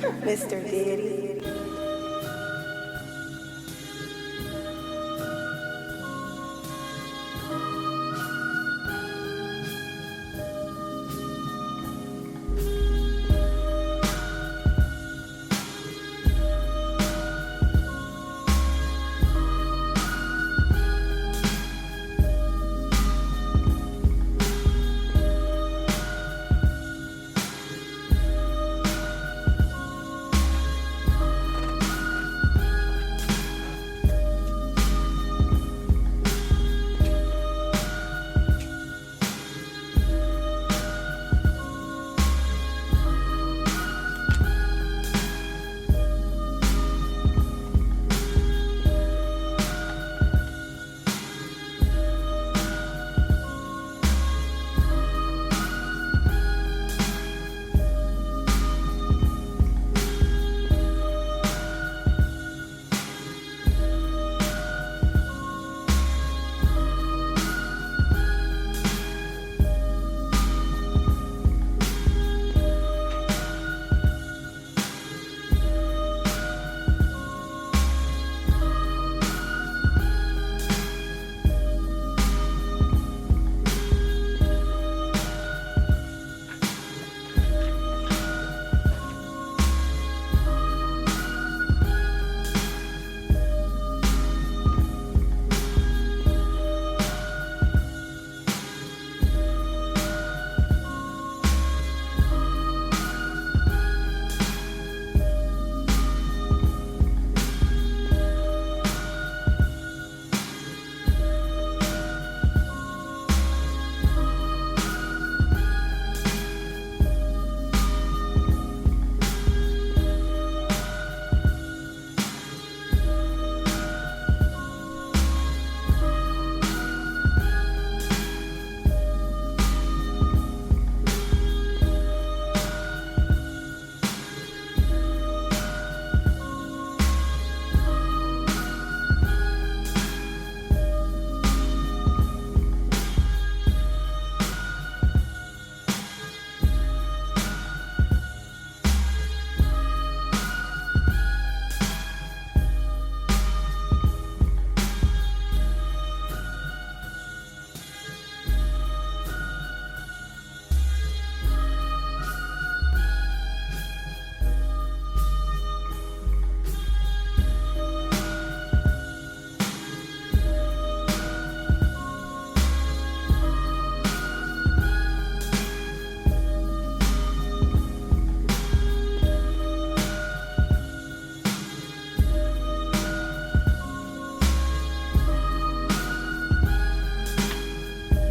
Mr. Diddy.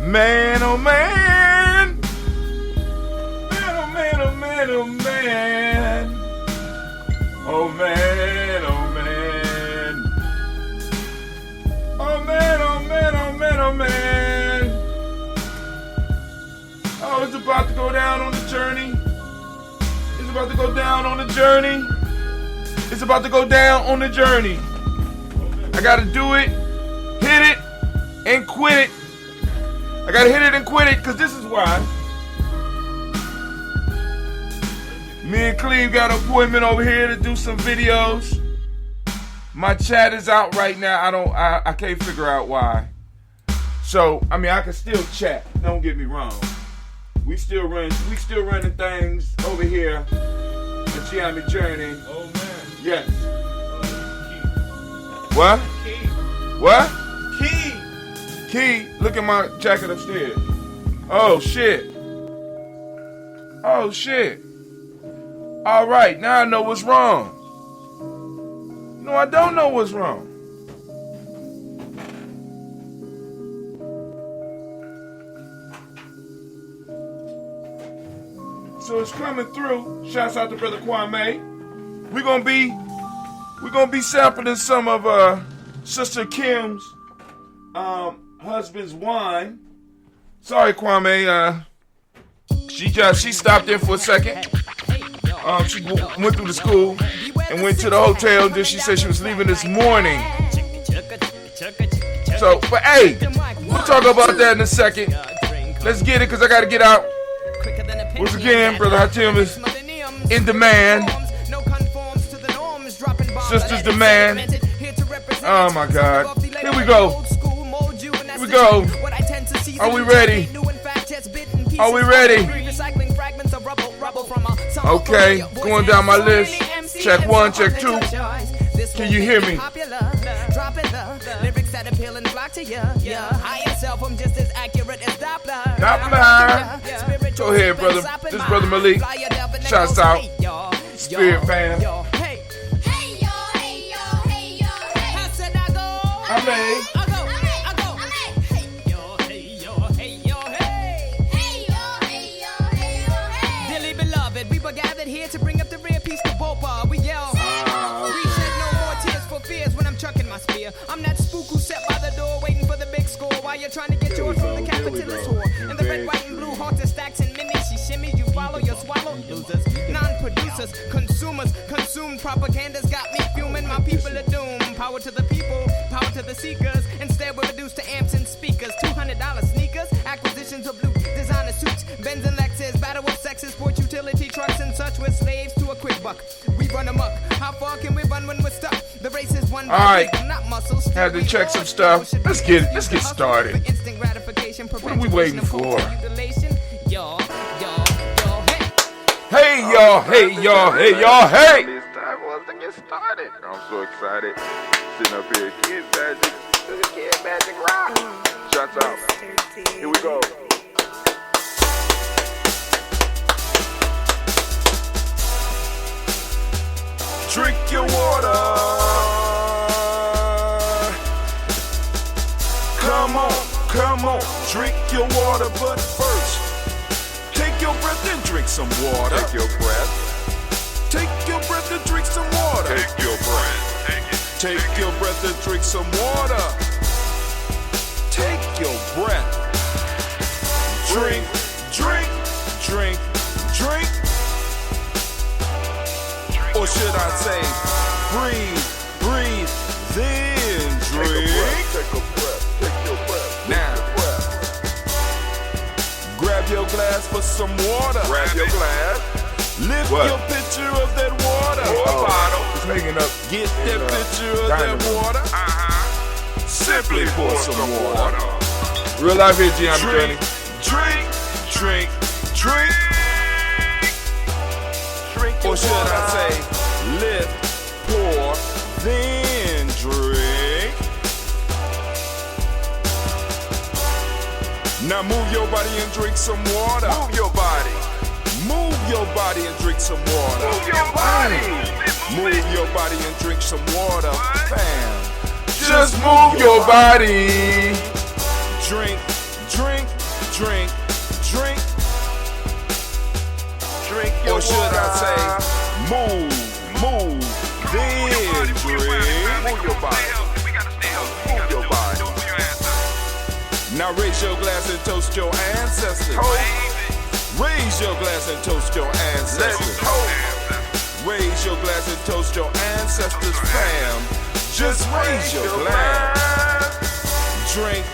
Man, oh man. Man, oh man, oh man, oh man. Oh man, oh man. Oh man, oh man, oh man, oh man. Oh, it's about to go down on the journey. It's about to go down on the journey. It's about to go down on the journey. I gotta do it, hit it, and quit it. I gotta hit it and quit it, because this is why. Me and Cleve got an appointment over here to do some videos. My chat is out right now. I can't figure out why. So, I mean, I can still chat. Don't get me wrong. We still running things over here. The Gye-Nyame journey. Oh man. Yes. What? Key. What? Key. Key, look at my jacket upstairs. Oh shit. Oh shit. All right, now I know what's wrong. No, I don't know what's wrong. So it's coming through. Shouts out to Brother Kwame. We're gonna be sampling some of Sister Kim's husband's wine. Sorry, Kwame. She stopped in for a second. She went through the school and went to the hotel. Then she said she was leaving this morning. So, but hey, we'll talk about that in a second. Let's get it, because I got to get out. Once again, Brother Hatim is in demand. sister's demand. Oh my God. Here we go. Here we go. Are we ready? Are we ready? Okay, going down my list. Check 1, check 2. Can you hear me? Lyrics that appeal and flock to you. I yourself, I'm just as accurate as Doppler. Doppler. Go ahead, brother. This brother Malik. Shouts out. Spirit fam. Hey, yo, hey, yo, hey, yo, hey. How said I go? I may. Gathered here to bring up the rare piece of Bopa. We yell, we shed no more tears for fears when I'm chucking my spear. I'm that spook who sat by the door waiting for the big score while you're trying to get yours from the capitalist whore. And the red, white, and blue halter stacks and minis. She shimmies, you follow, you swallow. Losers, non-producers, consumers, consumed propaganda's got me fuming. My people are doomed. Power to the people, power to the seekers. Instead we're reduced to amps and speakers. $200 sneakers, acquisitions of blue designer suits, Benz and Lexus, battle of sexes, sport utility trucks and such. We're slaves to a quick buck. We run amok. How far can we run when we're stuck? The race is one. All right. Not muscles. Had to check some stuff. Let's get started. Instant gratification. What are we waiting for? Hey y'all, hey y'all, hey y'all, hey! It's time for us to get started. I'm so excited. Sitting up here, Kid Magic Rock. Shouts out. Here we go. Drink your water. Come on, drink your water, but first, take your breath and drink some water. Take your breath. Take your breath and drink some water. Take your breath. Take your breath and drink some water. Take your breath. Drink, drink, drink, drink. Or should I say, breathe, then drink. Take a breath, take your breath. Now, grab your glass for some water. Grab your glass. Lift your pitcher of that water. It's making up. Get that pitcher of that water. Simply pour some water. Real life here, Gye-Nyame. Drink. Or should I say, lift, pour, then drink. Now move your body and drink some water. Move your body. Move your body and drink some water. Move your body. Move your body and drink some water. Bam. Just move your body. Drink. Or should I say, move, then drink. Move your body. Move your body. Now raise your glass and toast your ancestors. Raise your glass and toast your ancestors. Raise your glass and toast your ancestors, fam. Just raise your glass. Drink.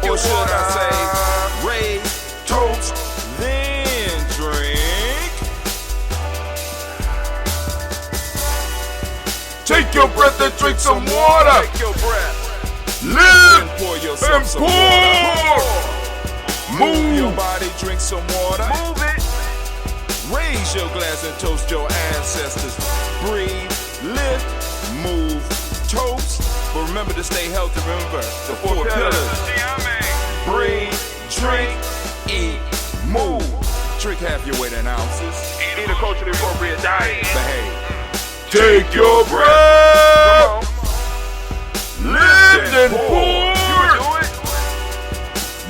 Or should I say, raise, toast, then drink. Take your breath and drink some water. Take your breath. Live and pour yourself some water. Move your body, drink some water. Move it. Raise your glass and toast your ancestors. Breathe, lift, move, toast. But remember to stay healthy. Remember the 4 pillars. Breathe, drink, eat, move. Drink half your weight in ounces. Eat a culturally appropriate diet. Behave. Take your breath. Lift and pour.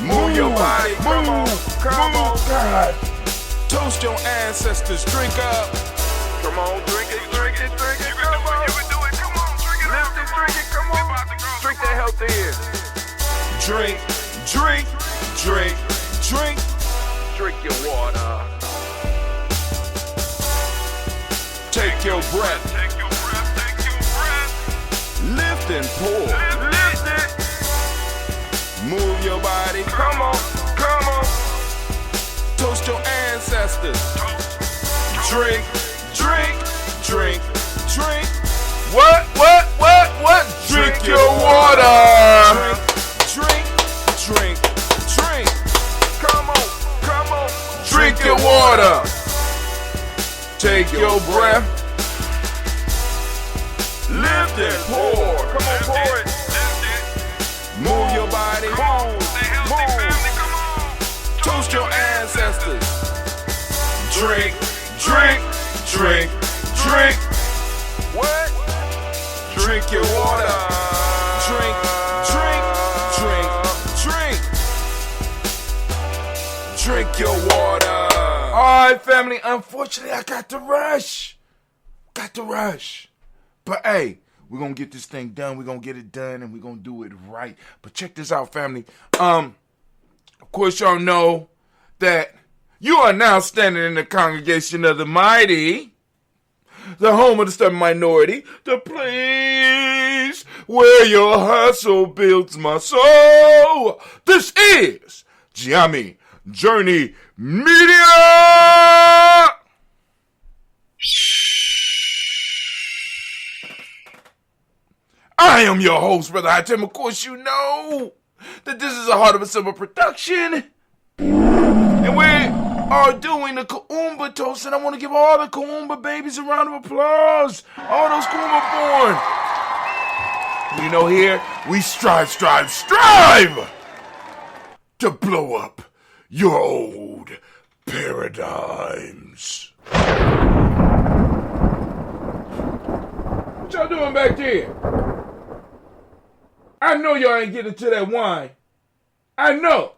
Move your body. Come on. God. Toast your ancestors. Drink up. Come on, drink it. Come on. You can do it. Come on, drink it. Lift and drink it. Come on. Drink that healthy air. Drink. Drink your water. Take your breath. Lift and pour. Lift it. Move your body. Come on. Toast your ancestors. Drink, drink, drink, drink. What? Drink your water. Drink, drink, drink. Come on. Drink your water. Take your breath. Lift and pour. Come on, pour it. Move your body. Move. Toast your ancestors. Drink, drink, drink, drink. What? Drink your water. Drink, drink, drink, drink. Drink your water. All right, family. Unfortunately, I got to rush. But hey, we're going to get this thing done. We're going to get it done, and we're going to do it right. But check this out, family. Of course, y'all know that you are now standing in the congregation of the mighty, the home of the stubborn minority, the place where your hustle builds my soul. This is Gye-Nyame Journey Media. I am your host, Brother Hatem. Of course, you know that this is a Heart of a Simple production. And we are doing the Kuumba toast, and I want to give all the Kuumba babies a round of applause. All those Kuumba born. You know, here we strive to blow up your old paradigms. What y'all doing back there? I know y'all ain't getting to that wine. I know.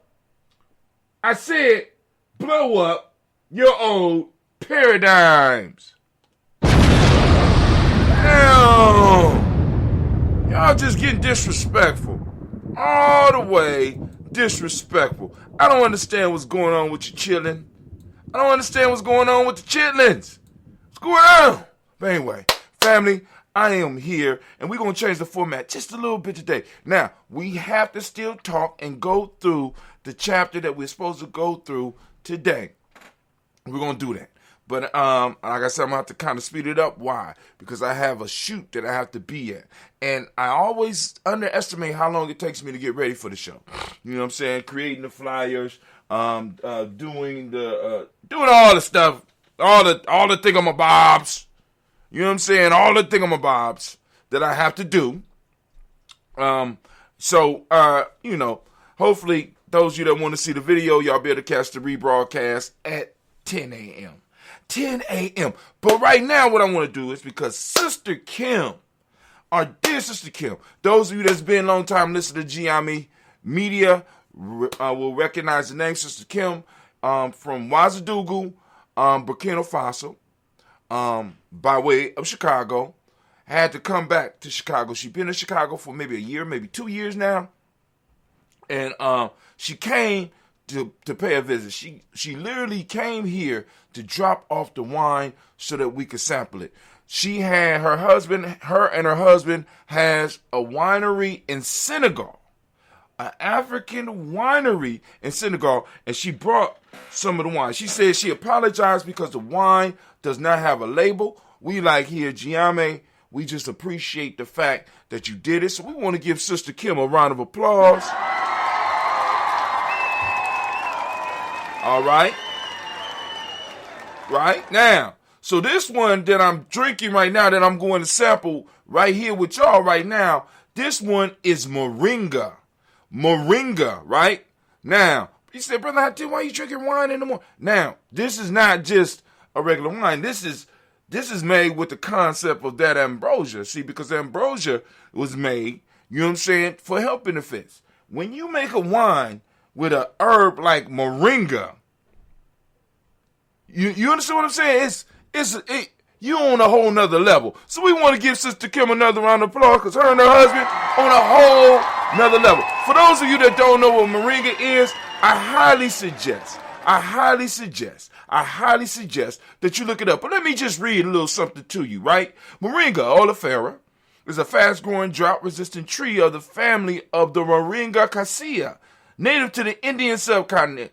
I said, blow up your old paradigms. Now, y'all just getting disrespectful. All the way disrespectful. I don't understand what's going on with your chillin'. I don't understand what's going on with the chitlins. What's going on? But anyway, family, I am here, and we're going to change the format just a little bit today. Now, we have to still talk and go through the chapter that we're supposed to go through today. We're going to do that. But like I said, I'm going to have to kind of speed it up. Why? Because I have a shoot that I have to be at. And I always underestimate how long it takes me to get ready for the show. You know what I'm saying? Creating the flyers, doing all the stuff, all the thingamabobs. You know what I'm saying? All the thingamabobs that I have to do. You know, hopefully those of you that want to see the video, y'all be able to catch the rebroadcast at 10 a.m. 10 a.m. But right now what I want to do is, because Sister Kim, our dear Sister Kim, those of you that's been a long time listening to Gye-Nyame Media will recognize the name Sister Kim from Ouagadougou, Burkina Faso. By way of Chicago, had to come back to Chicago. She's been in Chicago for maybe a year, maybe 2 years now. And she came to pay a visit. She literally came here to drop off the wine so that we could sample it. She and her husband has a winery in Senegal, an African winery in Senegal, and she brought some of the wine. She said she apologized because the wine does not have a label. We like here at Gye-Nyame, we just appreciate the fact that you did it. So we want to give Sister Kim a round of applause. All right. Right now. So this one that I'm drinking right now, that I'm going to sample right here with y'all right now, this one is Moringa. Moringa, right? Now, you said, Brother Hatem, why are you drinking wine in the morning? Now, this is not just a regular wine. This is made with the concept of that ambrosia. See, because ambrosia was made, you know what I'm saying, for health benefits. When you make a wine with a herb like moringa, you understand what I'm saying? You on a whole nother level. So we want to give Sister Kim another round of applause, because her and her husband on a whole nother level. For those of you that don't know what moringa is, I highly suggest that you look it up. But let me just read a little something to you, right? Moringa oleifera is a fast-growing, drought-resistant tree of the family of the Moringa cassia, native to the Indian subcontinent.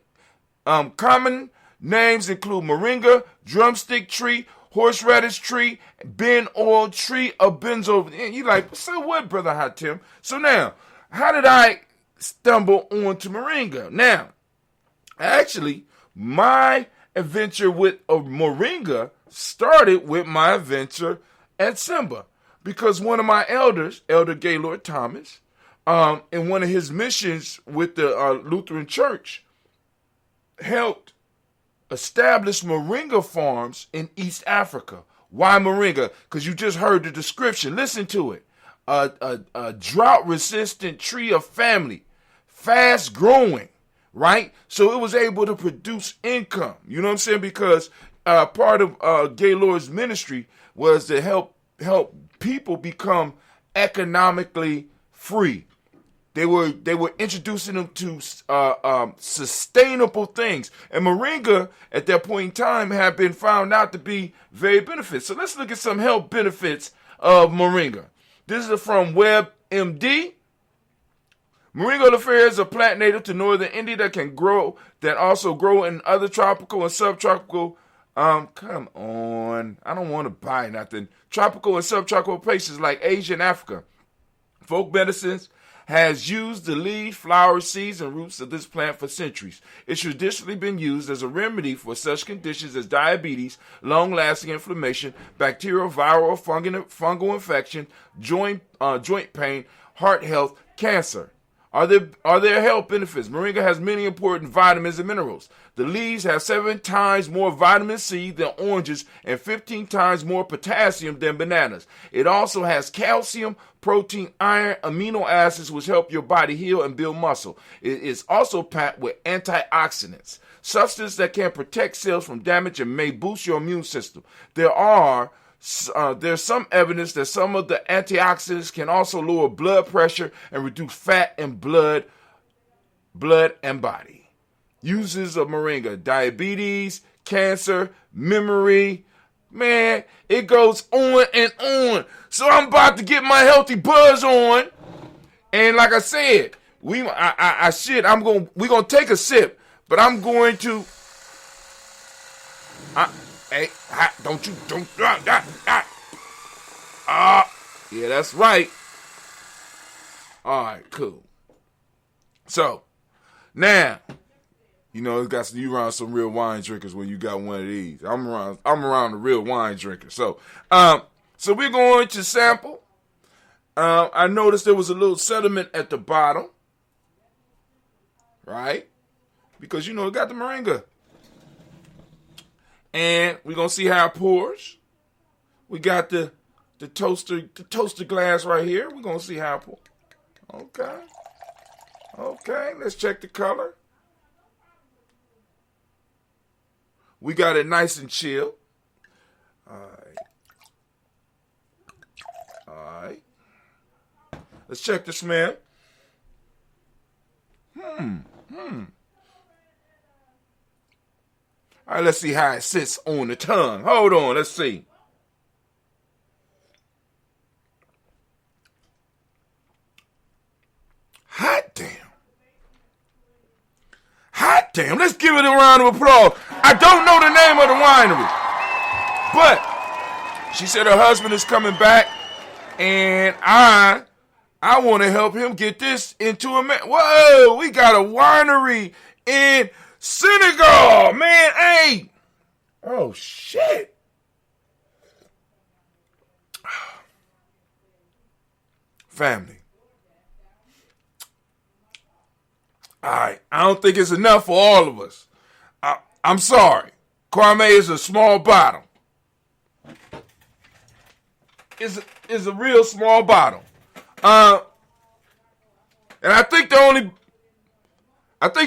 Common Names include moringa, drumstick tree, horseradish tree, ben oil tree of benzo. And you like, so what, Brother Hatim? So now, how did I stumble onto moringa? Now, actually, my adventure with a moringa started with my adventure at Simba, because one of my elders, Elder Gaylord Thomas, in one of his missions with the Lutheran Church, helped establish moringa farms in East Africa. Why moringa? Because you just heard the description. Listen to it. A drought-resistant tree of family, fast-growing, right? So it was able to produce income. You know what I'm saying? Because part of Gaylord's ministry was to help people become economically free. They were introducing them to sustainable things. And moringa, at that point in time, had been found out to be very beneficial. So let's look at some health benefits of moringa. This is from WebMD. Moringa oleifera is a plant native to northern India that also grow in other tropical and subtropical, come on, I don't want to buy nothing, tropical and subtropical places like Asia and Africa. Folk medicines has used the leaves, flowers, seeds, and roots of this plant for centuries. It's traditionally been used as a remedy for such conditions as diabetes, long-lasting inflammation, bacterial, viral, or fungal infection, joint pain, heart health, cancer. Are there health benefits? Moringa has many important vitamins and minerals. The leaves have 7 times more vitamin C than oranges and 15 times more potassium than bananas. It also has calcium, protein, iron, amino acids, which help your body heal and build muscle. It is also packed with antioxidants, substances that can protect cells from damage and may boost your immune system. There's some evidence that some of the antioxidants can also lower blood pressure and reduce fat in blood and body. Uses of moringa: diabetes, cancer, memory. Man, it goes on and on. So I'm about to get my healthy buzz on. And like I said, we're gonna take a sip, but I'm going to hey, yeah, that's right. All right, cool. So, now, you around some real wine drinkers when you got one of these. I'm around the real wine drinkers. So we're going to sample. I noticed there was a little sediment at the bottom, right? Because, it got the moringa. And we're going to see how it pours. We got the toaster glass right here. We're going to see how it pours. Okay, let's check the color. We got it nice and chill. All right. Let's check the smell. All right, let's see how it sits on the tongue. Hold on, let's see. Hot damn. Let's give it a round of applause. I don't know the name of the winery, but she said her husband is coming back, and I want to help him get this into a man. Whoa, we got a winery in Senegal, man. Hey. Oh, shit. Family. All right. I don't think it's enough for all of us. I'm sorry. Kwame is a small bottle. It's a real small bottle. And I think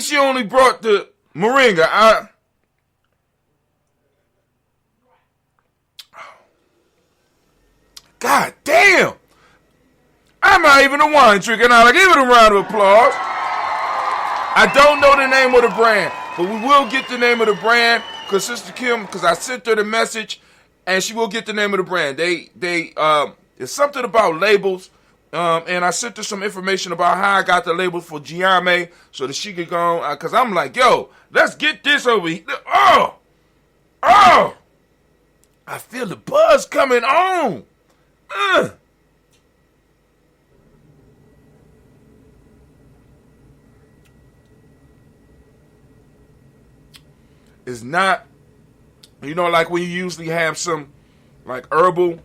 she only brought the moringa. God damn. I'm not even a wine drinker. Now, I give it a round of applause. I don't know the name of the brand, but we will get the name of the brand because Sister Kim, because I sent her the message, and she will get the name of the brand. It's something about labels, and I sent her some information about how I got the labels for Gye-Nyame so that she could go, because I'm like, yo, let's get this over here. Oh! Oh! I feel the buzz coming on. It's not, like when you usually have some like herbal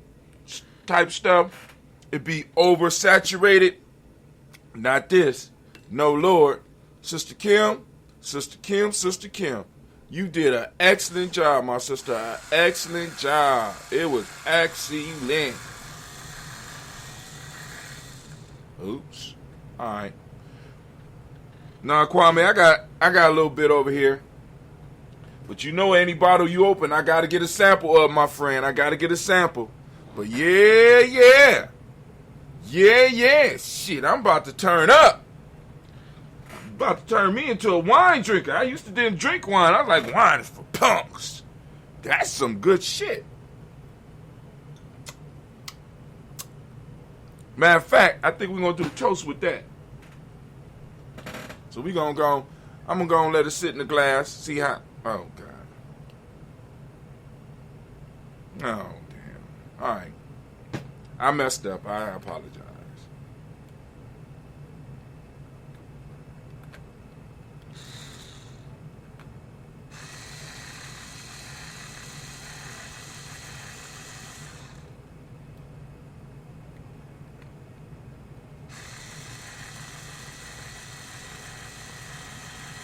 type stuff, it be oversaturated. Not this. No, Lord. Sister Kim, you did an excellent job, my sister. An excellent job. It was excellent. Oops. All right. Now, Kwame, I got a little bit over here. But any bottle you open, I got to get a sample of, my friend. I got to get a sample. But yeah. Shit, I'm about to turn up. About to turn me into a wine drinker. I used to didn't drink wine. I was like, wine is for punks. That's some good shit. Matter of fact, I think we're going to do the toast with that. So we're going to go, I'm going to go and let it sit in the glass. See how, oh, God. Oh, damn. All right. I messed up. I apologize.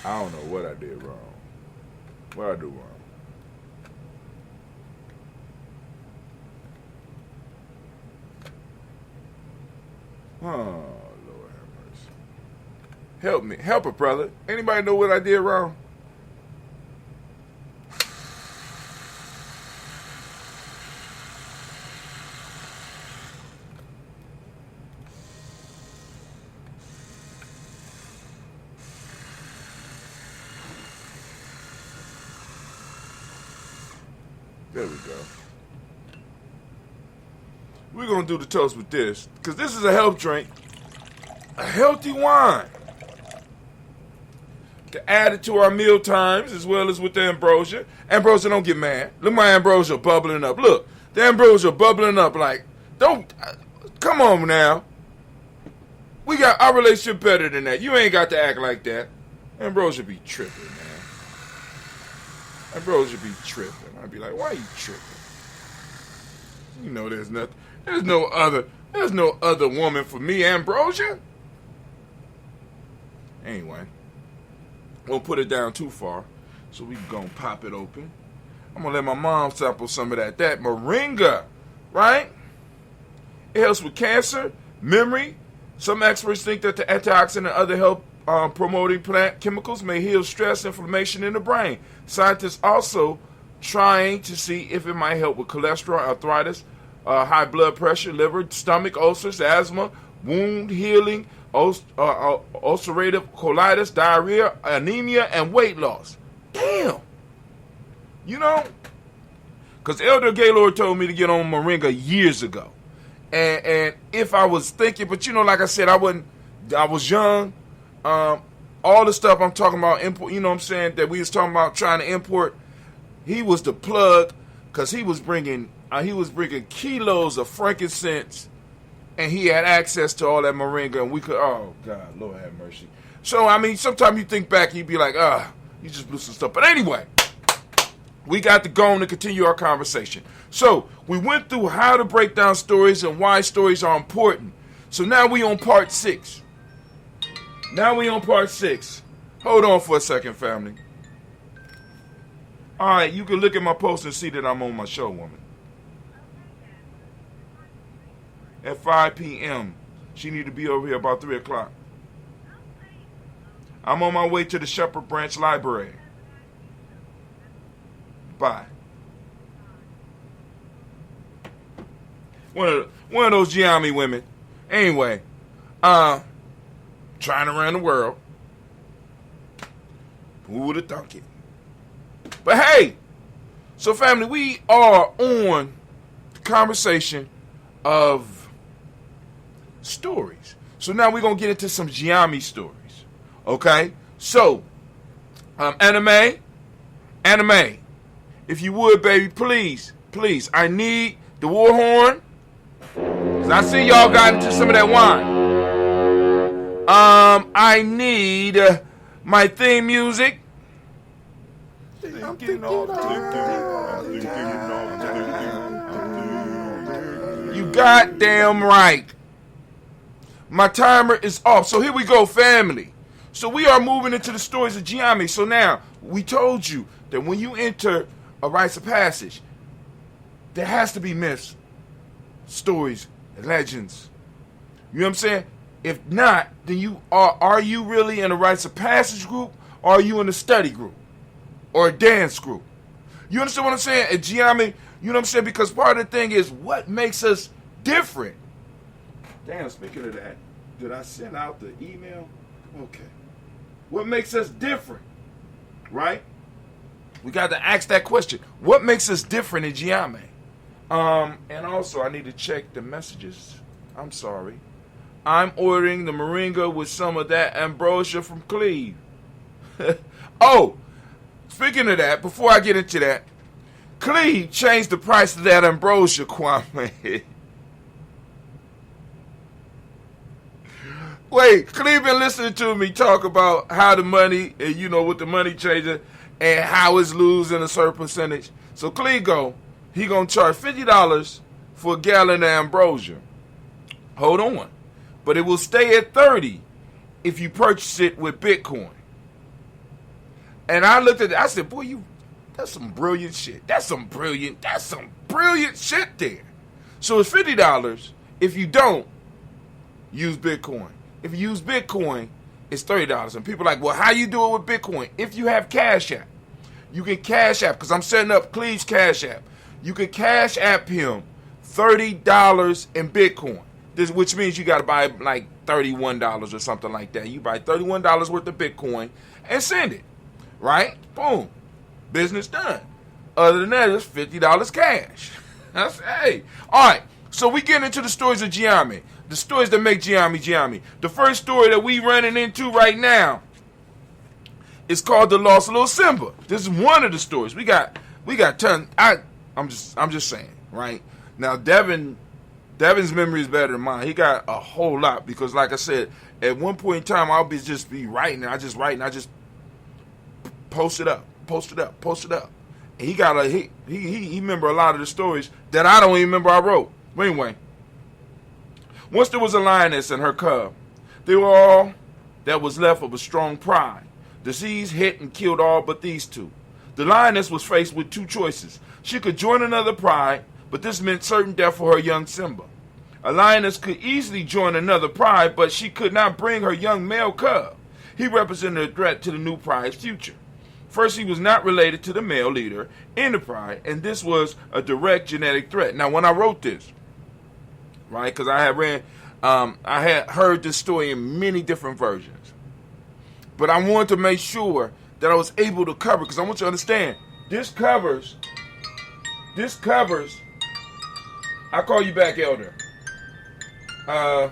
I don't know what I did wrong. What I do wrong? Oh, Lord have mercy. Help me. Help a brother. Anybody know what I did wrong? There we go. We're going to do the toast with this, because this is a health drink. A healthy wine. To add it to our meal times, as well as with the ambrosia. Ambrosia, don't get mad. Look, my ambrosia bubbling up. Look, the ambrosia bubbling up like, come on now. We got our relationship better than that. You ain't got to act like that. Ambrosia be tripping, man. Ambrosia be tripping. I'd be like, why are you tripping? There's no other woman for me, Ambrosia. Anyway, won't put it down too far, so we gonna pop it open. I'm gonna let my mom sample some of that moringa, right? It helps with cancer, memory. Some experts think that the antioxidant and other health promoting plant chemicals may heal stress, inflammation in the brain. Scientists also trying to see if it might help with cholesterol, arthritis, high blood pressure, liver, stomach ulcers, asthma, wound healing, ulcerative colitis, diarrhea, anemia, and weight loss. Damn. Because Elder Gaylord told me to get on moringa years ago. And if I was thinking, but like I said, I was young. All the stuff I'm talking about, import, what I'm saying, that we was talking about trying to import, he was the plug, because he was bringing kilos of frankincense, and he had access to all that moringa, and we could, oh God, Lord have mercy. So sometimes you think back, you'd be like, you just blew some stuff. But anyway, we got to go on and continue our conversation. So we went through how to break down stories and why stories are important. So now we on part 6. Hold on for a second, family. All right, you can look at my post and see that I'm on my show, woman. At 5 p.m. She need to be over here about 3 o'clock. I'm on my way to the Shepherd Branch Library. Bye. One of those Gye-Nyame women. Anyway, trying around the world. Who would have thunk it? But hey, so family, we are on the conversation of stories. So now we're going to get into some Gye-Nyame stories. Okay? So, anime, Anime, if you would, baby, please, I need the war horn. Cause I see y'all got into some of that wine. I need my theme music. You goddamn right. My timer is off. So here we go, family. So we are moving into the stories of Gye-Nyame. So now, we told you that when you enter a rites of passage, there has to be myths, stories, legends. You know what I'm saying? If not, then you are you really in a rites of passage group, or are you in a study group? Or a dance group? You understand what I'm saying? At Gye-Nyame, you know what I'm saying? Because part of the thing is what makes us different. Damn, speaking of that, did I send out the email? Okay. What makes us different? Right? We got to ask that question. What makes us different in Gye-Nyame? And also, I need to check the messages. I'm sorry. I'm ordering the moringa with some of that ambrosia from Cleve. Oh, speaking of that, before I get into that, Cleve changed the price of that ambrosia, Kwame. Wait, Cleve been listening to me talk about how the money, you know, with the money changing and how it's losing a certain percentage. So Cleve he gonna charge $50 for a gallon of ambrosia. Hold on. But it will stay at $30 if you purchase it with Bitcoin. And I looked at it, I said, boy, that's some brilliant shit. That's some brilliant shit there. So it's $50 if you don't use Bitcoin. If you use Bitcoin, it's $30. And people are like, well, how you do it with Bitcoin? If you have Cash App, you can Cash App, because I'm setting up Cleve's Cash App. You can Cash App him $30 in Bitcoin. Which means you got to buy like $31 or something like that. You buy $31 worth of Bitcoin and send it. Right? Boom. Business done. Other than that, it's $50 cash. That's, hey. All right. So we get into the stories of Gye-Nyame. The stories that make Gye-Nyame Gye-Nyame. The first story that we running into right now is called The Lost Little Simba. This is one of the stories. We got tons. I'm just saying, right? Now Devin's memory is better than mine. He got a whole lot because, like I said, at one point in time, I'll just be writing. I just post it up. And he remember a lot of the stories that I don't even remember I wrote. But anyway, once there was a lioness and her cub. They were all that was left of a strong pride. Disease hit and killed all but these two. The lioness was faced with two choices. She could join another pride, but this meant certain death for her young Simba. A lioness could easily join another pride, but she could not bring her young male cub. He represented a threat to the new pride's future. First, he was not related to the male leader in the pride, and this was a direct genetic threat. Now, when I wrote this, right, because I had heard this story in many different versions, but I wanted to make sure that I was able to cover, because I want you to understand, this covers, I'll call you back, Elder. I'll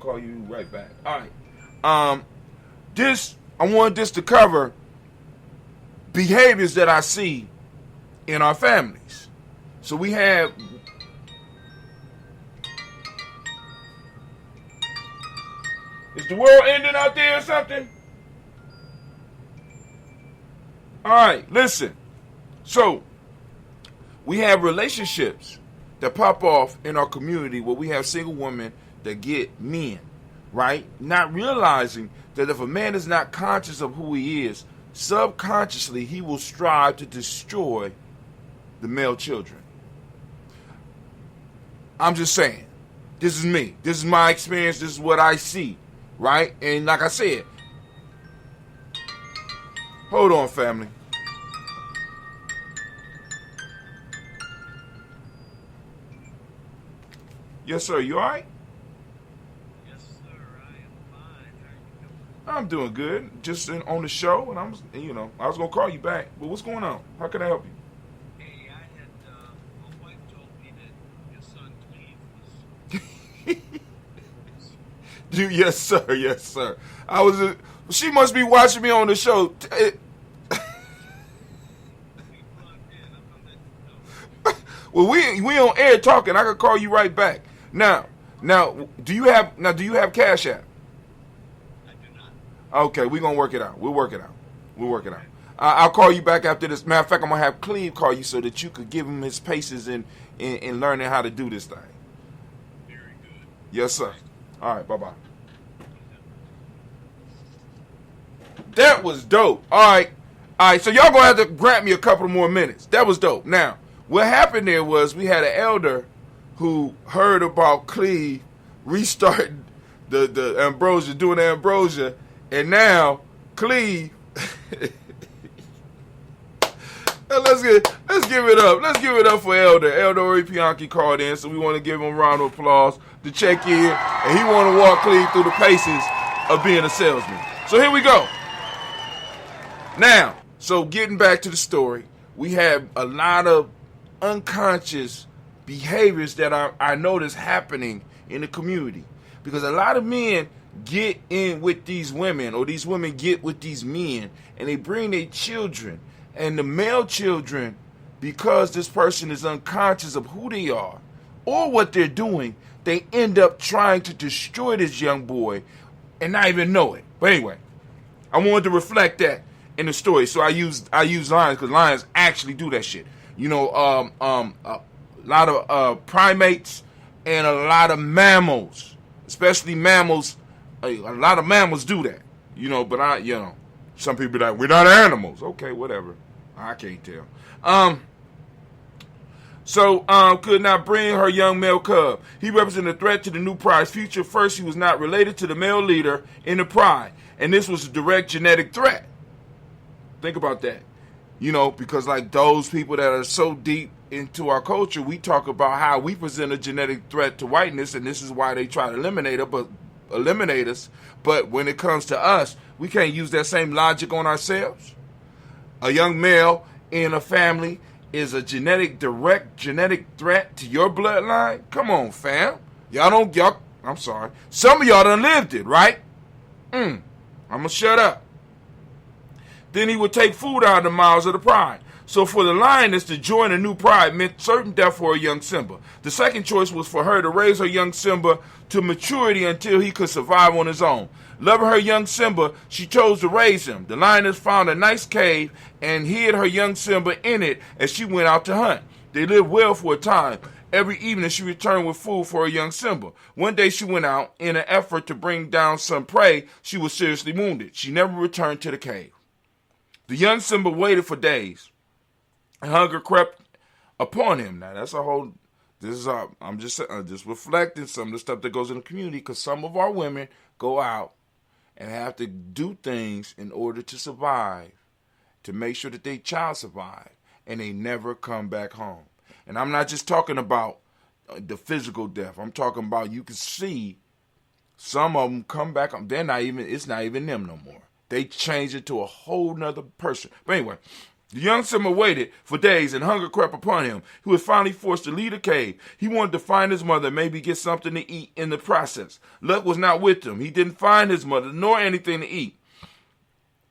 call you right back. All right. I wanted this to cover behaviors that I see in our families. So we have is the world ending out there or something? All right, listen. So we have relationships that pop off in our community where we have single women that get men, right? Not realizing that if a man is not conscious of who he is, subconsciously he will strive to destroy the male children. I'm just saying. This is me. This is my experience. This is what I see, right? And like I said, hold on, family. Yes, sir. You all right? Yes, sir. I am fine. How are you doing? I'm doing good. Just on the show, and I was gonna call you back. But what's going on? How can I help you? Hey, I had my wife told me that your son Cleve was Yes, sir. Yes, sir. I was. She must be watching me on the show. Well, we on air talking. I could call you right back. Now, do you have Cash App? I do not. Okay, we're gonna work it out. We'll work it out. I'll call you back after this. Matter of fact, I'm gonna have Cleve call you so that you could give him his paces in learning how to do this thing. Very good. Yes, sir. All right, bye-bye. That was dope. All right, so y'all gonna have to grant me a couple more minutes. That was dope. Now, what happened there was we had an elder who heard about Cleve restarting the ambrosia, doing the ambrosia, and now Cleve. Let's give it up. Let's give it up for Elder. Elder Ori Bianchi called in, so we want to give him a round of applause to check in, and he want to walk Cleve through the paces of being a salesman. So here we go. Now, so getting back to the story, we have a lot of unconscious behaviors that I notice happening in the community, because a lot of men get in with these women, or these women get with these men, and they bring their children, and the male children, because this person is unconscious of who they are or what they're doing, they end up trying to destroy this young boy and not even know it. But anyway, I wanted to reflect that in the story, so I use lions, because lions actually do that shit. You know, a lot of primates and a lot of mammals, especially mammals. A lot of mammals do that, you know. But some people that we're not animals. Okay, whatever. I can't tell. So could not bring her young male cub. He represented a threat to the new pride's future. First, he was not related to the male leader in the pride, and this was a direct genetic threat. Think about that. You know, because like those people that are so deep into our culture, we talk about how we present a genetic threat to whiteness, and this is why they try to eliminate us. But when it comes to us, we can't use that same logic on ourselves. A young male in a family is a direct genetic threat to your bloodline. Come on, fam. I'm sorry. Some of y'all done lived it, right? I'm gonna shut up. Then he would take food out of the mouths of the pride. So for the lioness to join a new pride meant certain death for a young Simba. The second choice was for her to raise her young Simba to maturity until he could survive on his own. Loving her young Simba, she chose to raise him. The lioness found a nice cave and hid her young Simba in it as she went out to hunt. They lived well for a time. Every evening she returned with food for her young Simba. One day she went out. In an effort to bring down some prey, she was seriously wounded. She never returned to the cave. The young Simba waited for days, and hunger crept upon him. Now that's I'm just reflecting some of the stuff that goes in the community, because some of our women go out and have to do things in order to survive, to make sure that their child survive, and they never come back home. And I'm not just talking about the physical death. I'm talking about, you can see some of them come back. It's not even them no more. They changed it to a whole nother person. But anyway, the young Simba waited for days, and hunger crept upon him. He was finally forced to leave the cave. He wanted to find his mother, maybe get something to eat in the process. Luck was not with him. He didn't find his mother, nor anything to eat.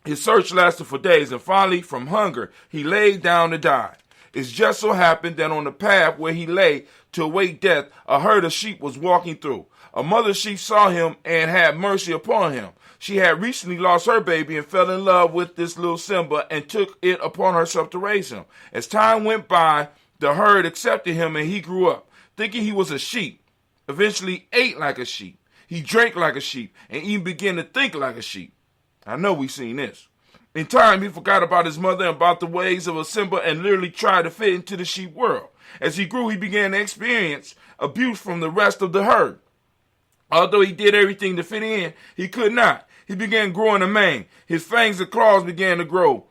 His search lasted for days, and finally, from hunger, he laid down to die. It just so happened that on the path where he lay to await death, a herd of sheep was walking through. A mother sheep saw him and had mercy upon him. She had recently lost her baby and fell in love with this little Simba and took it upon herself to raise him. As time went by, the herd accepted him and he grew up, thinking he was a sheep. Eventually ate like a sheep. He drank like a sheep and even began to think like a sheep. I know we've seen this. In time, he forgot about his mother and about the ways of a Simba and literally tried to fit into the sheep world. As he grew, he began to experience abuse from the rest of the herd. Although he did everything to fit in, he could not. He began growing a mane. His fangs and claws began to grow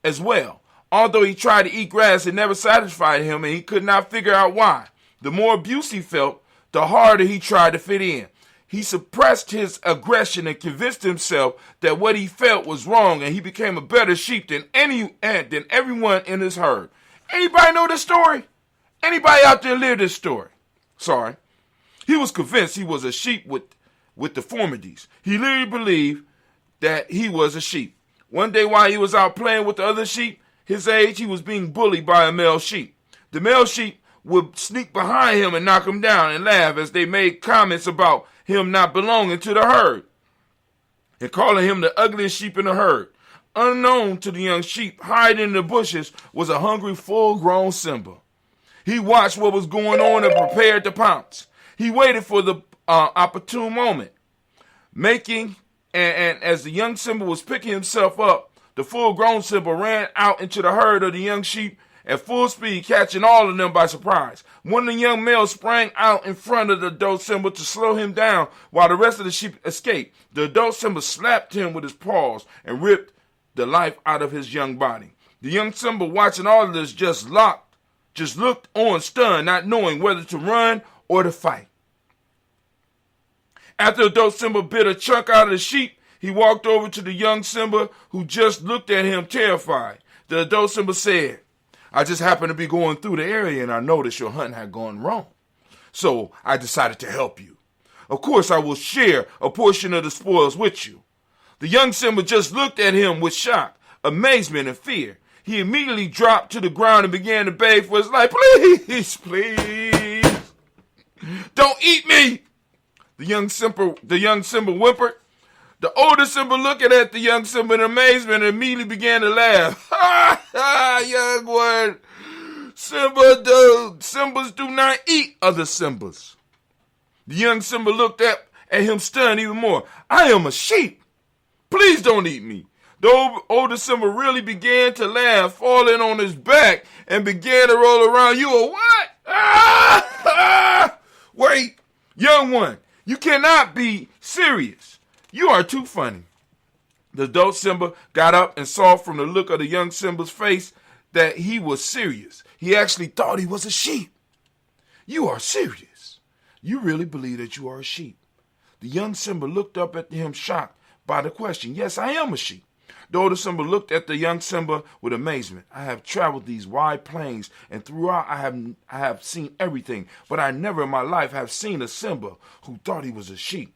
as well. Although he tried to eat grass, it never satisfied him, and he could not figure out why. The more abuse he felt, the harder he tried to fit in. He suppressed his aggression and convinced himself that what he felt was wrong, and he became a better sheep than everyone in his herd. Anybody know this story? Anybody out there live this story? Sorry. He was convinced he was a sheep with with deformities. He literally believed that he was a sheep. One day while he was out playing with the other sheep, his age, he was being bullied by a male sheep. The male sheep would sneak behind him and knock him down and laugh as they made comments about him not belonging to the herd and calling him the ugliest sheep in the herd. Unknown to the young sheep, hiding in the bushes was a hungry, full-grown Simba. He watched what was going on and prepared to pounce. He waited for the opportune moment, and as the young Simba was picking himself up, the full-grown Simba ran out into the herd of the young sheep at full speed, catching all of them by surprise. One of the young males sprang out in front of the adult Simba to slow him down while the rest of the sheep escaped. The adult Simba slapped him with his paws and ripped the life out of his young body. The young Simba, watching all of this, just looked on stunned, not knowing whether to run or to fight. After adult Simba bit a chunk out of the sheep, he walked over to the young Simba, who just looked at him terrified. The adult Simba said, "I just happened to be going through the area and I noticed your hunting had gone wrong. So I decided to help you. Of course, I will share a portion of the spoils with you." The young Simba just looked at him with shock, amazement, and fear. He immediately dropped to the ground and began to beg for his life. "Please, please, don't eat me." The young Simba whimpered. The older Simba looking at the young Simba in amazement and immediately began to laugh. "Ha ha, young one. Simbas do not eat other Simbas." The young Simba looked at him stunned even more. "I am a sheep. Please don't eat me." The older Simba really began to laugh, falling on his back, and began to roll around. "You a what? Wait, young one, you cannot be serious. You are too funny." The adult Simba got up and saw from the look of the young Simba's face that he was serious. He actually thought he was a sheep. "You are serious? You really believe that you are a sheep?" The young Simba looked up at him, shocked by the question. "Yes, I am a sheep." The older Simba looked at the young Simba with amazement. "I have traveled these wide plains, and throughout I have seen everything, but I never in my life have seen a Simba who thought he was a sheep."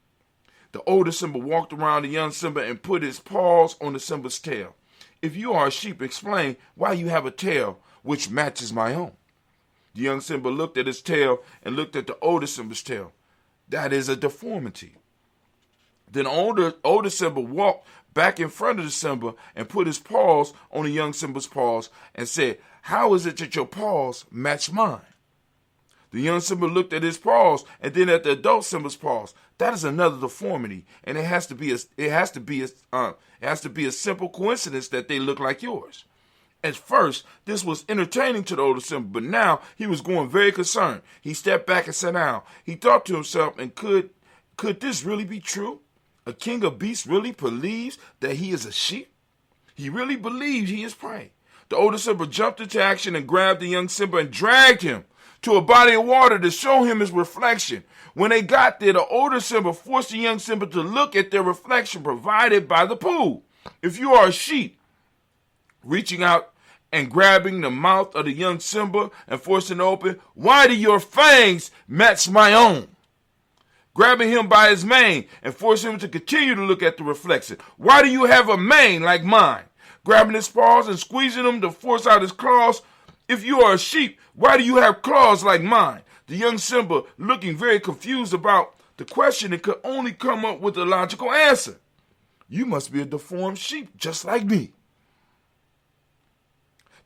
The older Simba walked around the young Simba and put his paws on the Simba's tail. "If you are a sheep, explain why you have a tail which matches my own." The young Simba looked at his tail and looked at the older Simba's tail. "That is a deformity." Then older Simba walked back in front of the Simba and put his paws on the young Simba's paws and said, "How is it that your paws match mine?" The young Simba looked at his paws and then at the adult Simba's paws. "That is another deformity, and it has to be a simple coincidence that they look like yours." At first, this was entertaining to the older Simba, but now he was growing very concerned. He stepped back and sat down. He thought to himself, and could this really be true? A king of beasts really believes that he is a sheep? He really believes he is prey. The older Simba jumped into action and grabbed the young Simba and dragged him to a body of water to show him his reflection. When they got there, the older Simba forced the young Simba to look at their reflection provided by the pool. If you are a sheep, reaching out and grabbing the mouth of the young Simba and forcing it open, "Why do your fangs match my own?" Grabbing him by his mane and forcing him to continue to look at the reflection. "Why do you have a mane like mine?" Grabbing his paws and squeezing him to force out his claws. "If you are a sheep, why do you have claws like mine?" The young Simba, looking very confused about the question, and could only come up with a logical answer. "You must be a deformed sheep just like me."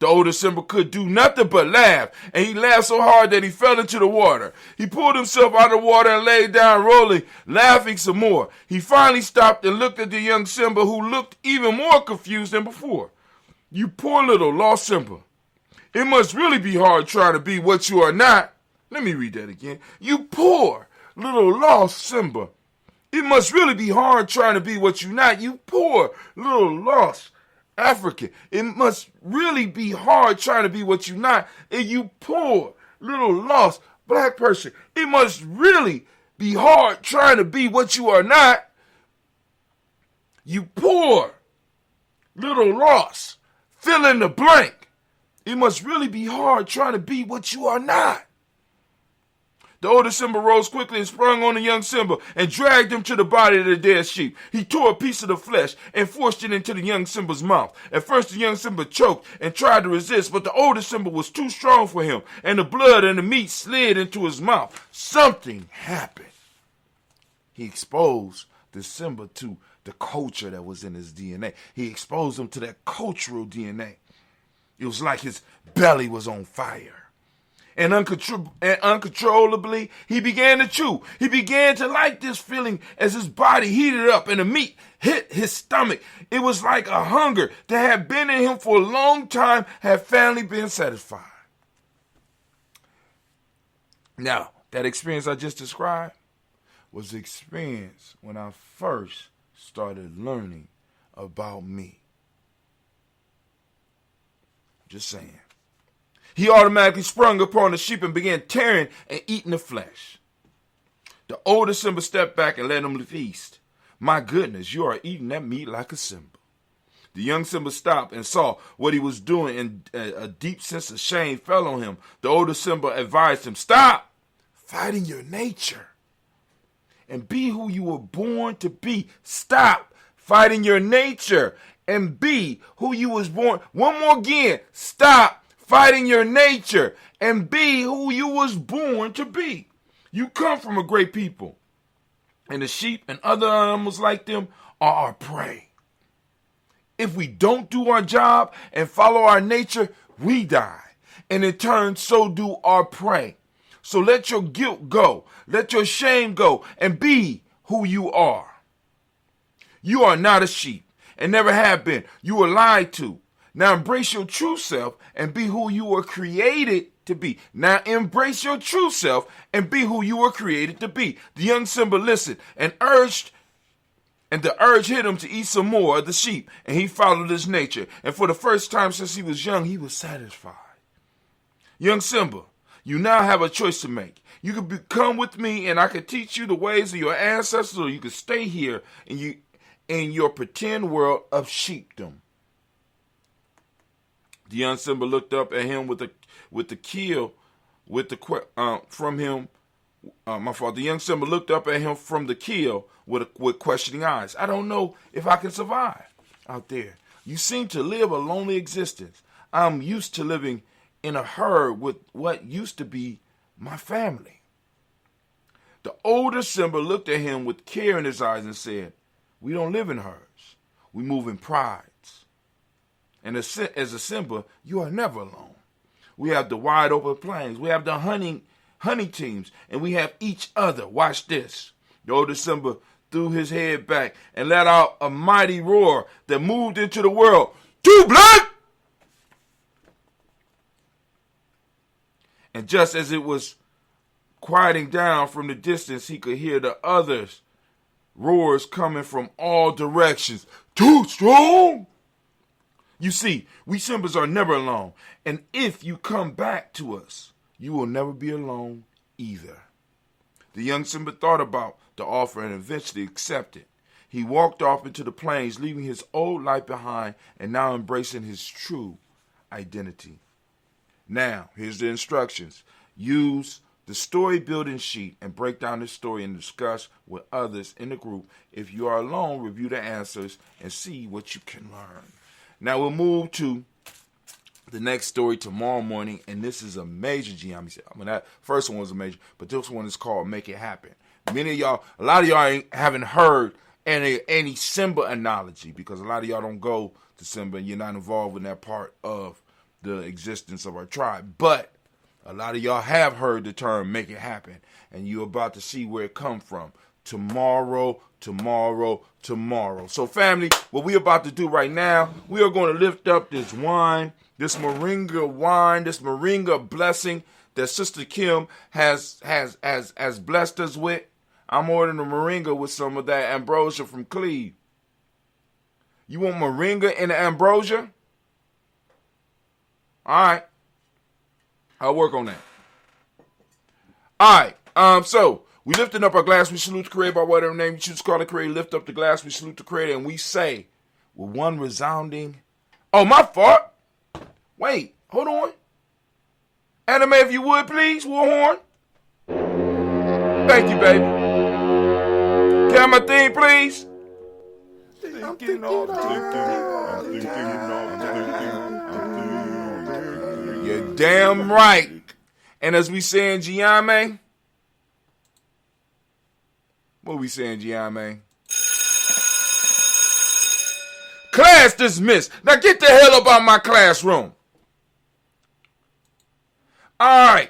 The older Simba could do nothing but laugh, and he laughed so hard that he fell into the water. He pulled himself out of the water and lay down rolling, laughing some more. He finally stopped and looked at the young Simba, who looked even more confused than before. "You poor little lost Simba. It must really be hard trying to be what you are not." Let me read that again. "You poor little lost Simba. It must really be hard trying to be what you're not. You poor little lost African. It must really be hard trying to be what you're not. And you poor little lost black person. It must really be hard trying to be what you are not. You poor little lost. Fill in the blank. It must really be hard trying to be what you are not." The older Simba rose quickly and sprung on the young Simba and dragged him to the body of the dead sheep. He tore a piece of the flesh and forced it into the young Simba's mouth. At first, the young Simba choked and tried to resist, but the older Simba was too strong for him, and the blood and the meat slid into his mouth. Something happened. He exposed the Simba to the culture that was in his DNA. He exposed him to that cultural DNA. It was like his belly was on fire. And uncontrollably, he began to chew. He began to like this feeling as his body heated up and the meat hit his stomach. It was like a hunger that had been in him for a long time had finally been satisfied. Now, that experience I just described was the experience when I first started learning about me. Just saying. He automatically sprung upon the sheep and began tearing and eating the flesh. The older Simba stepped back and let him feast. My goodness, you are eating that meat like a Simba. The young Simba stopped and saw what he was doing, and a deep sense of shame fell on him. The older Simba advised him, stop fighting your nature and be who you were born to be. Stop fighting your nature and be who you was born. One more again. Stop fighting your nature and be who you was born to be. You come from a great people, and the sheep and other animals like them are our prey. If we don't do our job and follow our nature, we die. And in turn, so do our prey. So let your guilt go. Let your shame go and be who you are. You are not a sheep and never have been. You were lied to. Now embrace your true self and be who you were created to be. Now embrace your true self and be who you were created to be. The young Simba listened and the urge hit him to eat some more of the sheep, and he followed his nature. And for the first time since he was young, he was satisfied. Young Simba, you now have a choice to make. You could come with me and I could teach you the ways of your ancestors, or you could stay here in your pretend world of sheepdom. The young Simba looked up at him The young Simba looked up at him from the kill with questioning eyes. I don't know if I can survive out there. You seem to live a lonely existence. I'm used to living in a herd with what used to be my family. The older Simba looked at him with care in his eyes and said, we don't live in herds. We move in prides. And as a Simba, you are never alone. We have the wide open plains. We have the hunting teams. And we have each other. Watch this. The older Simba threw his head back and let out a mighty roar that moved into the world. Two blood! And just as it was quieting down from the distance, he could hear the others' roars coming from all directions. Too strong! You see, we Simbas are never alone. And if you come back to us, you will never be alone either. The young Simba thought about the offer and eventually accepted. He walked off into the plains, leaving his old life behind and now embracing his true identity. Now, here's the instructions. Use the story building sheet and break down the story and discuss with others in the group. If you are alone, review the answers and see what you can learn. Now we'll move to the next story tomorrow morning, and this is a major Gye-Nyame. I mean, that first one was a major, but this one is called Make It Happen. A lot of y'all haven't heard any Simba analogy because a lot of y'all don't go to Simba and you're not involved in that part of the existence of our tribe. But a lot of y'all have heard the term Make It Happen, and you're about to see where it come from. Tomorrow. So family, what we're about to do right now, we are going to lift up this wine, this moringa wine, this moringa blessing that Sister Kim has blessed us with. I'm ordering a moringa with some of that ambrosia from Cleve. You want moringa and the ambrosia? All right. I'll work on that. All right. So we lifting up our glass. We salute the Creator by whatever name you choose to call the Creator. Lift up the glass. We salute the Creator, and we say with one resounding. Oh, my fault. Wait, hold on. Anime, if you would, please. Warhorn. Thank you, baby. Can I have my theme, please? You're damn right. And as we say in Gye-Nyame, what we saying, Gye-Nyame? Class dismissed. Now get the hell up out of my classroom. All right.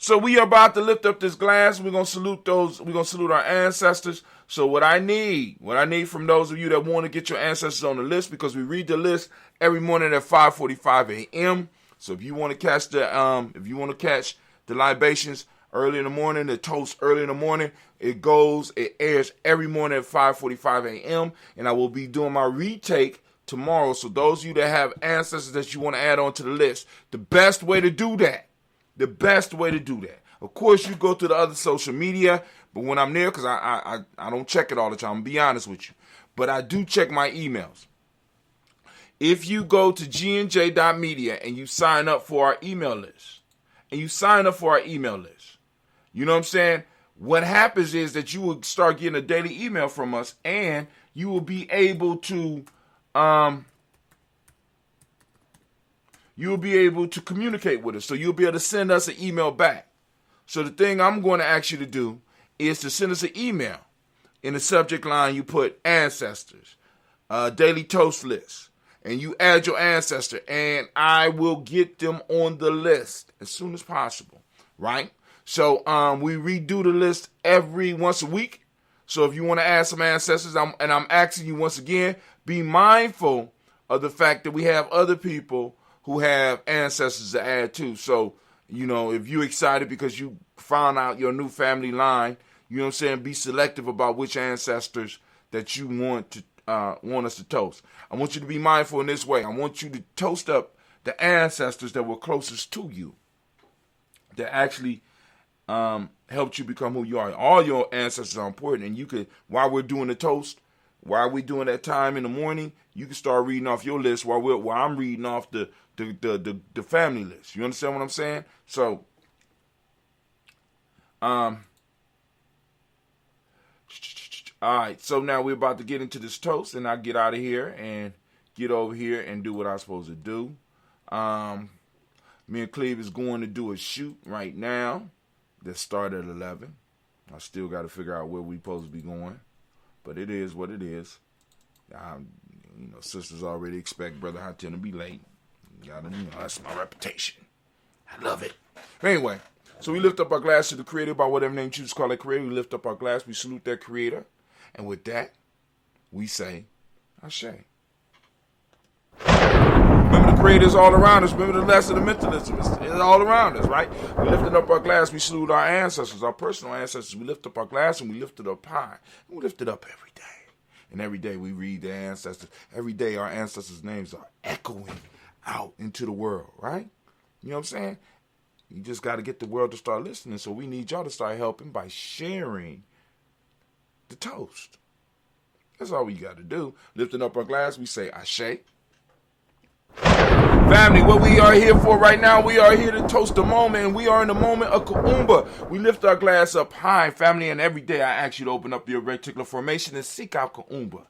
So we are about to lift up this glass. We're gonna salute those. We're gonna salute our ancestors. So what I need from those of you that want to get your ancestors on the list, because we read the list every morning at 5:45 a.m. So if you want to catch the libations early in the morning, the toast early in the morning, it airs every morning at 5:45 a.m. And I will be doing my retake tomorrow. So those of you that have ancestors that you want to add on to the list, the best way to do that, of course, you go to the other social media, but when I'm there, because I don't check it all the time, I'm gonna be honest with you, but I do check my emails. If you go to gnj.media and you sign up for our email list, you know what I'm saying? What happens is that you will start getting a daily email from us, and you will be able to communicate with us. So you'll be able to send us an email back. So the thing I'm going to ask you to do is to send us an email. In the subject line, you put ancestors, daily toast list, and you add your ancestor, and I will get them on the list as soon as possible, right? So we redo the list every once a week. So if you want to add some ancestors, I'm asking you once again, be mindful of the fact that we have other people who have ancestors to add to. So, you know, if you're excited because you found out your new family line, you know what I'm saying, be selective about which ancestors that you want us to toast. I want you to be mindful in this way. I want you to toast up the ancestors that were closest to you, that actually helped you become who you are. All your ancestors are important, and you could, while we're doing the toast, while we're doing that time in the morning, you can start reading off your list while I'm reading off the family list. You understand what I'm saying? So, all right. So now we're about to get into this toast, and I get out of here and get over here and do what I'm supposed to do. Me and Cleve is going to do a shoot right now that started at 11. I still got to figure out where we supposed to be going, but it is what it is. You know, sisters already expect Brother Hatem to be late. That's my reputation. I love it. But anyway, so we lift up our glass to the Creator by whatever name you choose to call that Creator. We lift up our glass. We salute that Creator. And with that, we say, Ashe. Remember, the Creator is all around us. Remember the lesson of mentalism. It's all around us, right? We lifted up our glass. We salute our ancestors, our personal ancestors. We lift up our glass and we lift it up high. And we lift it up every day. And every day we read the ancestors. Every day our ancestors' names are echoing out into the world, right? You know what I'm saying? You just got to get the world to start listening. So we need y'all to start helping by sharing the toast. That's all we got to do. Lifting up our glass, we say Ashe. Family, what we are here for right now, we are here to toast the moment, and we are in the moment of Kuumba. We lift our glass up high, family, and every day I ask you to open up your reticular formation and seek out Kuumba.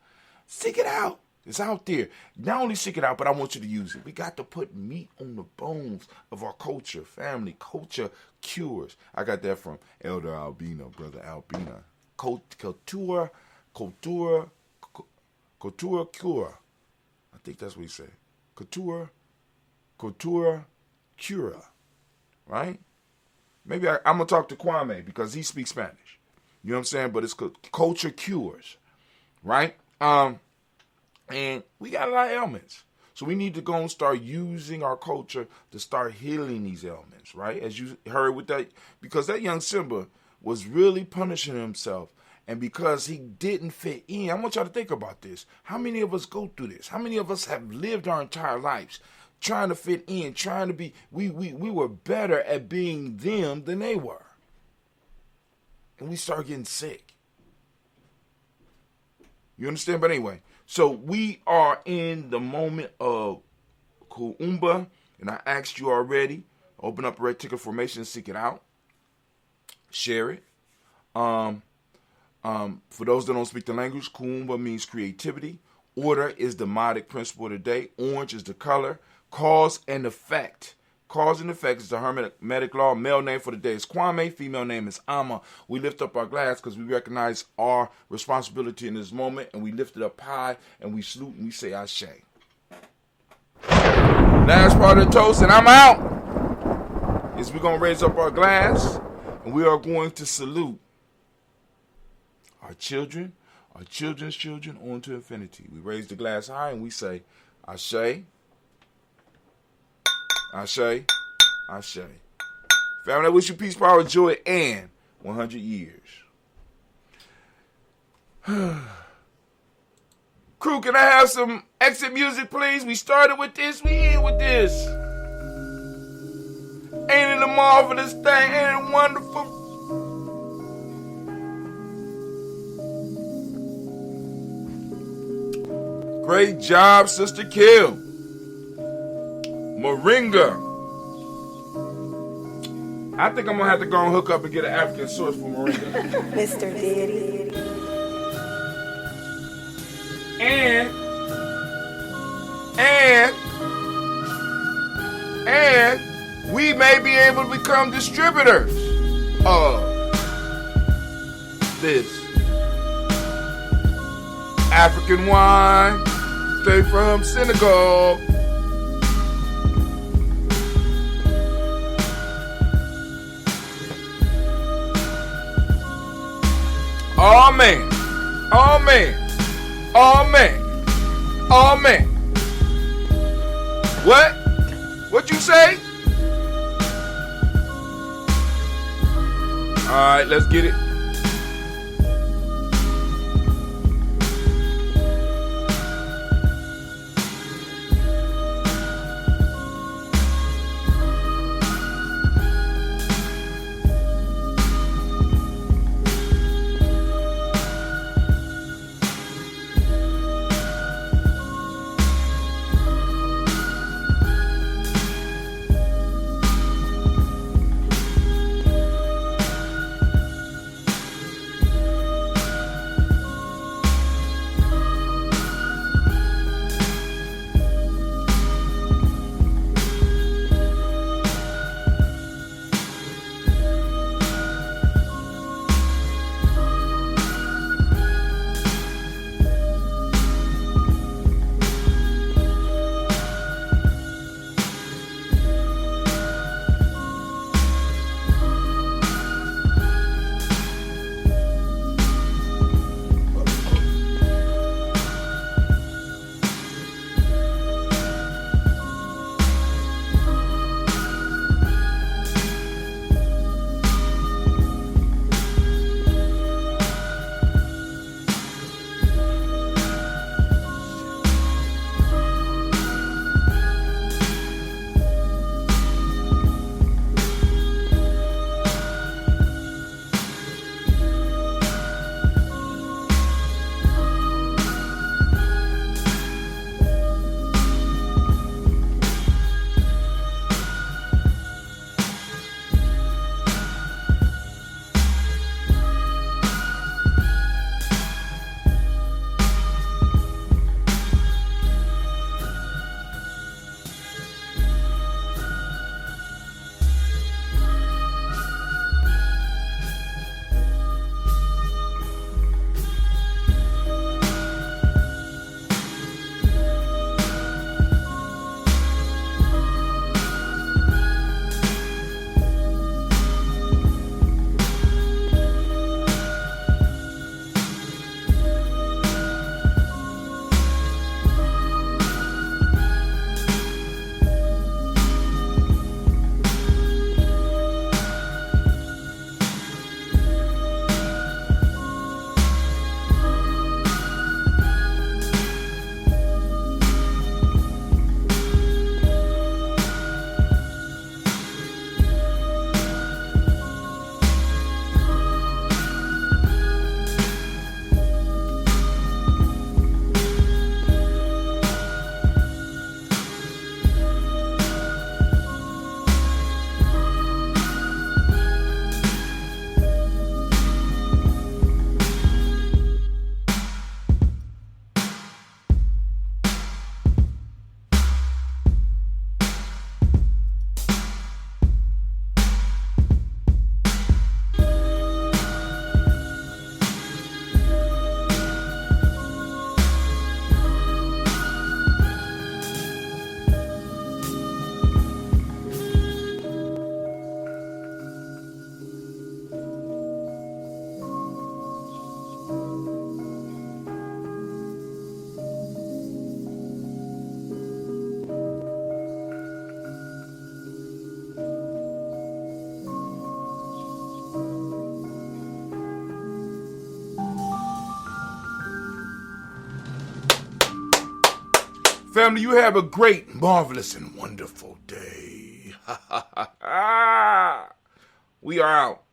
Seek it out. It's out there. Not only seek it out, but I want you to use it. We got to put meat on the bones of our culture, family. Culture cures. I got that from Elder Albino, Brother Albina. Cultura cure. I think that's what he said. Cultura cura. Right? Maybe I'm going to talk to Kwame because he speaks Spanish. You know what I'm saying? But it's culture cures. Right? And we got a lot of ailments. So we need to go and start using our culture to start healing these ailments, right? As you heard with that, because that young Simba was really punishing himself. And because he didn't fit in, I want y'all to think about this. How many of us go through this? How many of us have lived our entire lives trying to fit in, trying to be, we were better at being them than they were. And we start getting sick. You understand? But anyway, so we are in the moment of Kuumba, and I asked you already, open up a reticular formation and seek it out. Share it. For those that don't speak the language, Kuumba means creativity. Order is the modic principle of the day. Orange is the color. Cause and effect. Cause and effect is the Hermetic law. Male name for the day is Kwame. Female name is Ama. We lift up our glass because we recognize our responsibility in this moment, and we lift it up high, and we salute, and we say Ashe. Last part of the toast, and I'm out, is we're going to raise up our glass, and we are going to salute our children, our children's children, on to infinity. We raise the glass high, and we say Ashe. Ashe, Ashe. Family, I wish you peace, power, joy, and 100 years. Crew, can I have some exit music, please? We started with this, we end with this. Ain't it a marvelous thing? Ain't it wonderful? Great job, Sister Kill. Moringa. I think I'm going to have to go and hook up and get an African source for Moringa. Mr. Diddy. And we may be able to become distributors of this African wine straight from Senegal. Amen. Amen. Amen. Amen. What? What you say? All right, let's get it. Family, you have a great, marvelous, and wonderful day. We are out.